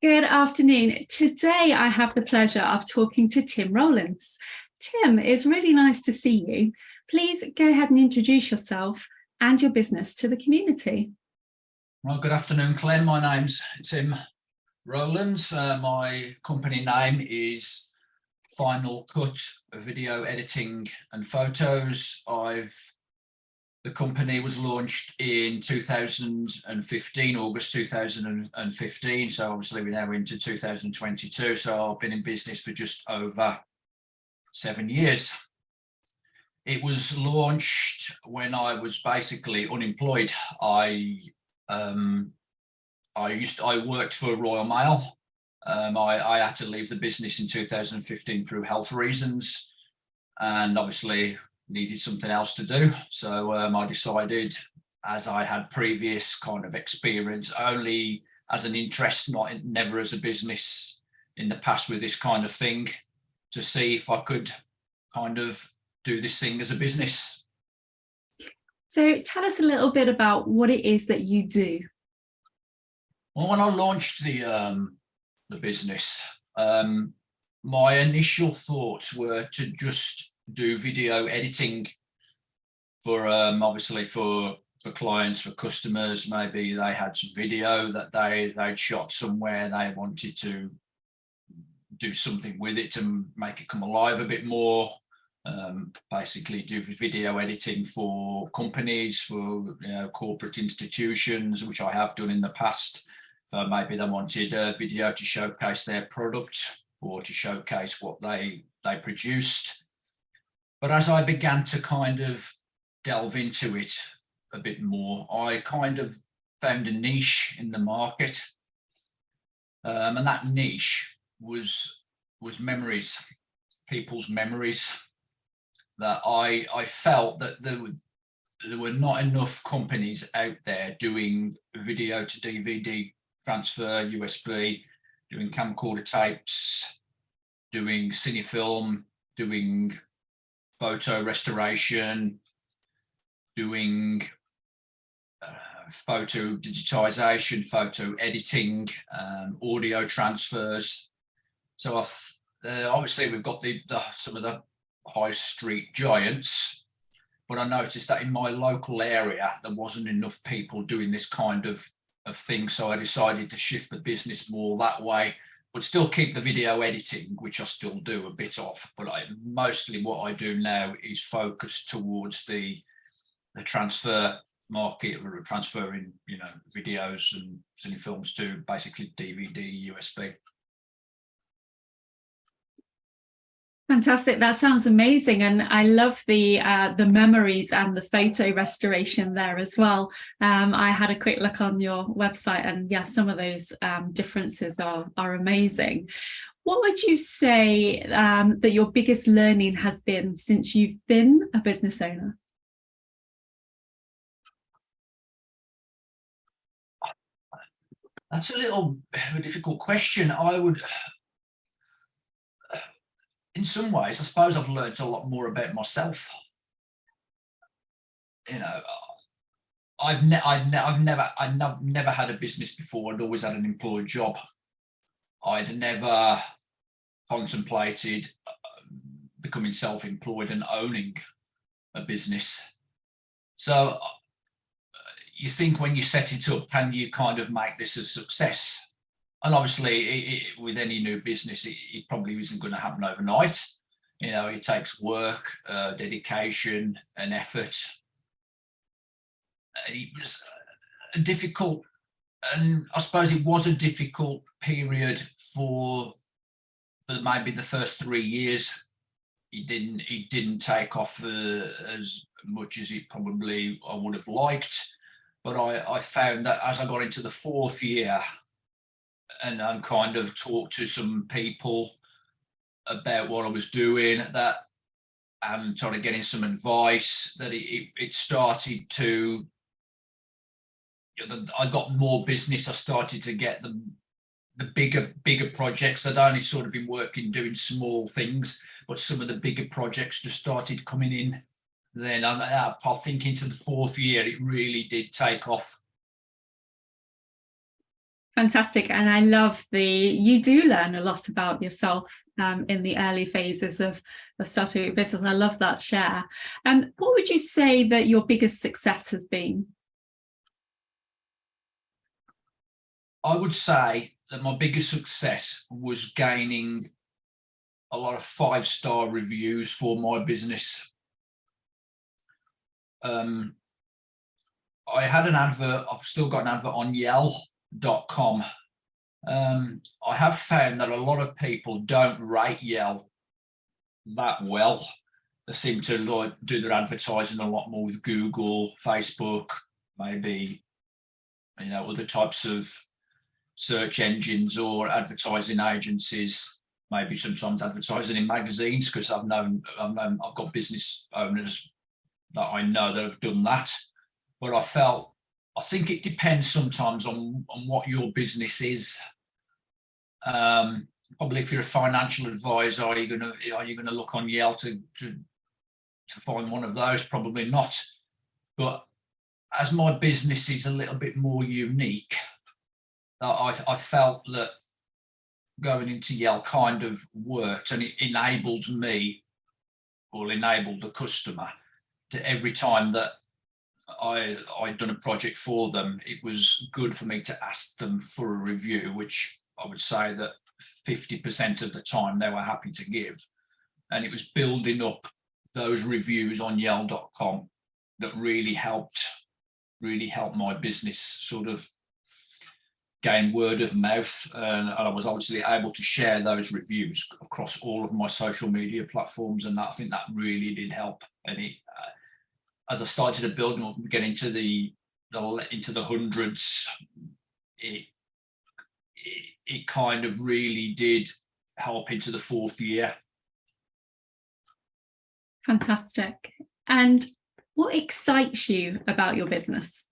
Good afternoon. Today I have the pleasure of talking to Tim Rowlands. Tim, it's really nice to see you. Please go ahead and introduce yourself and your business to the community. Well, good afternoon, Clem. My name's Tim Rowlands. My company name is Final Cut Video Editing and Photos. The company was launched in 2015, August 2015. So obviously we're now into 2022. So I've been in business for just over 7 years. It was launched when I was basically unemployed. I worked for Royal Mail. I had to leave the business in 2015 through health reasons, and obviously needed something else to do. So I decided, as I had previous kind of experience, only as an interest, never as a business in the past with this kind of thing, to see if I could kind of do this thing as a business. So tell us a little bit about what it is that you do. Well, when I launched the business, my initial thoughts were to just do video editing for obviously for clients, for customers. Maybe they had some video that they'd shot somewhere, they wanted to do something with it to make it come alive a bit more. Basically do video editing for companies, for corporate institutions, which I have done in the past. So maybe they wanted a video to showcase their product or to showcase what they produced. But as I began to kind of delve into it a bit more, I kind of found a niche in the market. And that niche was memories, people's memories. That I felt that there were not enough companies out there doing video to DVD transfer, USB, doing camcorder tapes, doing cinefilm, doing photo restoration, doing photo digitization, photo editing, audio transfers. So obviously we've got some of the high street giants, but I noticed that in my local area there wasn't enough people doing this kind of thing. So I decided to shift the business more that way, but still keep the video editing, which I still do a bit of. But mostly what I do now is focused towards the transfer market, or transferring videos and cinefilms to basically DVD, USB. Fantastic. That sounds amazing. And I love the memories and the photo restoration there as well. I had a quick look on your website, and yeah, some of those differences are amazing. What would you say that your biggest learning has been since you've been a business owner? That's a little bit of a difficult question. In some ways, I suppose I've learned a lot more about myself. I've never had a business before. I'd always had an employed job. I'd never contemplated becoming self-employed and owning a business. So you think when you set it up, can you kind of make this a success? And obviously, with any new business, it probably isn't going to happen overnight. It takes work, dedication, and effort. It was difficult, and I suppose it was a difficult period for maybe the first 3 years. It didn't take off as much as it probably I would have liked. But I found that as I got into the 4th year, and kind of talked to some people about what I was doing, and trying to get in some advice, that it started to, I got more business. I started to get the bigger projects. That I'd only sort of been working doing small things, but some of the bigger projects just started coming in. Then I think into the 4th year, it really did take off. Fantastic. And I love you do learn a lot about yourself in the early phases of starting your business. I love that share. What would you say that your biggest success has been? I would say that my biggest success was gaining a lot of 5-star reviews for my business. I had an advert, I've still got an advert on Yell.com. I have found that a lot of people don't rate Yell that well. They seem to like do their advertising a lot more with Google, Facebook, maybe, you know, other types of search engines or advertising agencies, maybe sometimes advertising in magazines, because I've got business owners that I know that have done that. But I think it depends sometimes on what your business is. Probably if you're a financial advisor, are you gonna look on Yale to find one of those? Probably not. But as my business is a little bit more unique, I felt that going into Yale kind of worked, and it enabled me, or enabled the customer, to every time that I'd done a project for them, it was good for me to ask them for a review, which I would say that 50% of the time they were happy to give. And it was building up those reviews on Yell.com that really helped my business sort of gain word of mouth. And I was obviously able to share those reviews across all of my social media platforms, and I think that really did help. And as I started to build up and get into the hundreds, it kind of really did help into the 4th year. Fantastic. And what excites you about your business?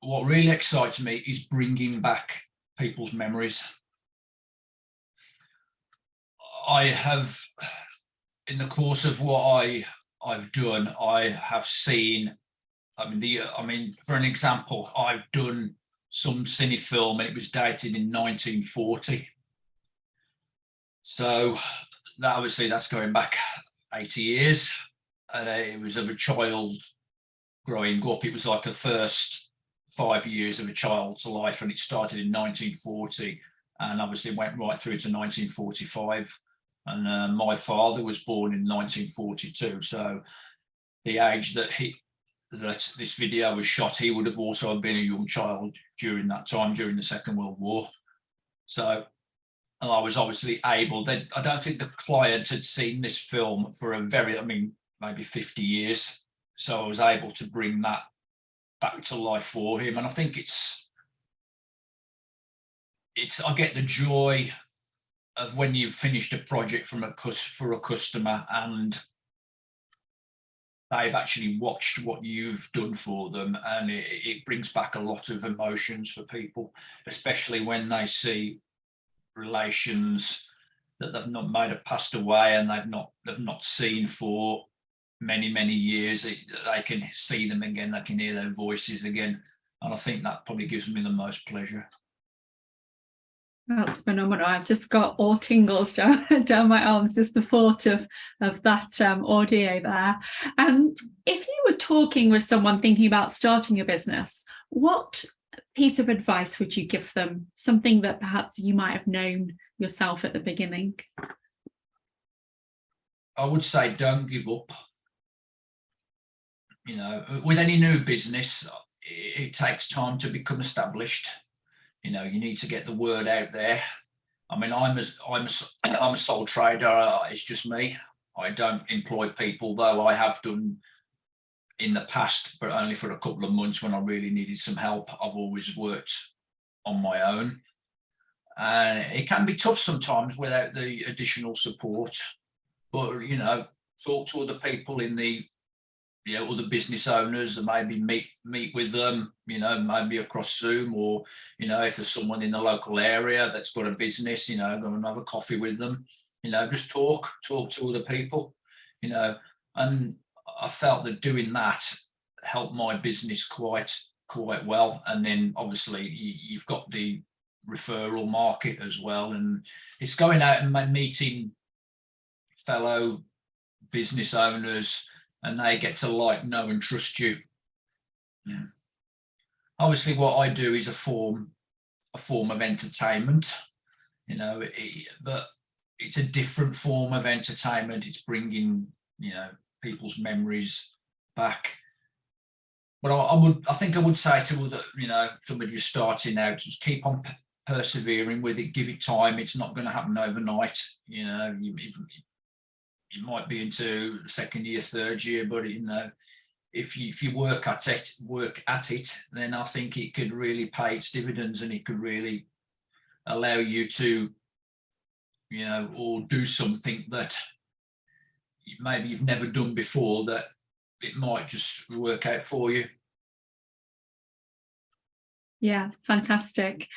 What really excites me is bringing back people's memories. I have, in the course of what I've done, I have seen, for an example, I've done some cine film, and it was dated in 1940. So that obviously that's going back 80 years. It was of a child growing up. It was like the first 5 years of a child's life, and it started in 1940 and obviously went right through to 1945. And my father was born in 1942. So the age that this video was shot, he would have also been a young child during that time, during the Second World War. So, and I was obviously able, I don't think the client had seen this film for maybe 50 years. So I was able to bring that back to life for him. And I think I get the joy of when you've finished a project for a customer and they've actually watched what you've done for them, and it brings back a lot of emotions for people, especially when they see relations that they've not might have passed away and they've not seen for many years. They can see them again, they can hear their voices again, and I think that probably gives me the most pleasure. That's phenomenal. I've just got all tingles down my arms, just the thought of that audio there. If you were talking with someone thinking about starting a business, what piece of advice would you give them? Something that perhaps you might have known yourself at the beginning? I would say don't give up. You know, with any new business, it takes time to become established. You know, you need to get the word out there. I mean, I'm a sole trader. It's just me. I don't employ people, though I have done in the past, but only for a couple of months when I really needed some help. I've always worked on my own. And it can be tough sometimes without the additional support. But, you know, talk to other people in the, you know, other business owners, and maybe meet with them, you know, maybe across Zoom, or, you know, if there's someone in the local area that's got a business, you know, go and have a coffee with them, you know, just talk to other people, you know. And I felt that doing that helped my business quite quite well. And then obviously you've got the referral market as well, and it's going out and meeting fellow business owners, and they get to like, know and trust you. Yeah. Obviously what I do is a form of entertainment, you know, but it's a different form of entertainment. It's bringing, you know, people's memories back. But I think I would say to, you know, somebody who's starting out, just keep on persevering with it, give it time. It's not going to happen overnight. You know, you might be into second year, third year, but you know, if you work at it, then I think it could really pay its dividends, and it could really allow you to, you know, or do something that maybe you've never done before, that it might just work out for you. Yeah, fantastic.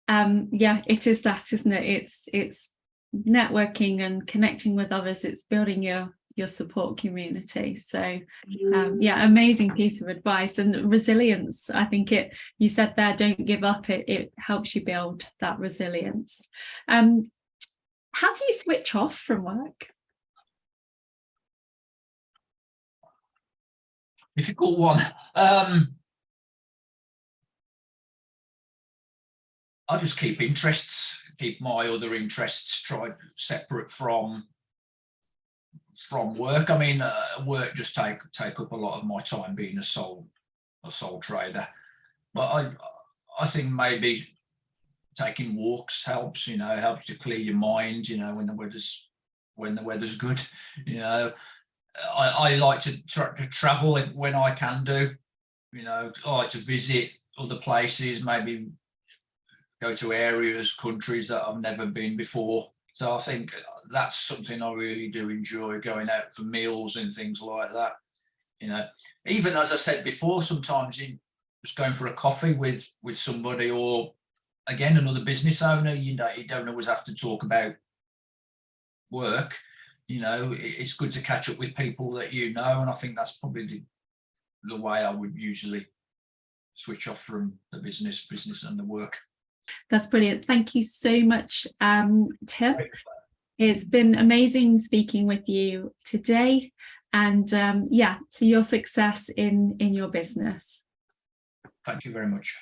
Yeah, it is that, isn't it? It's networking and connecting with others. It's building your support community. So yeah, amazing piece of advice. And resilience, I think you said there, don't give up. It helps you build that resilience. How do you switch off from work? Difficult one. I just keep my other interests separate from work. I mean, work just take up a lot of my time, being a sole trader. But I think maybe taking walks helps. You know, helps to clear your mind. You know, when the weather's good. You know, I like to travel when I can do. You know, I like to visit other places, maybe go to areas, countries that I've never been before. So I think that's something I really do enjoy, going out for meals and things like that. You know, even as I said before, sometimes just going for a coffee with somebody, or again, another business owner. You know, you don't always have to talk about work. You know, it's good to catch up with people that you know, and I think that's probably the way I would usually switch off from the business and the work. That's brilliant. Thank you so much, Tim. It's been amazing speaking with you today, and yeah, to your success in your business. Thank you very much.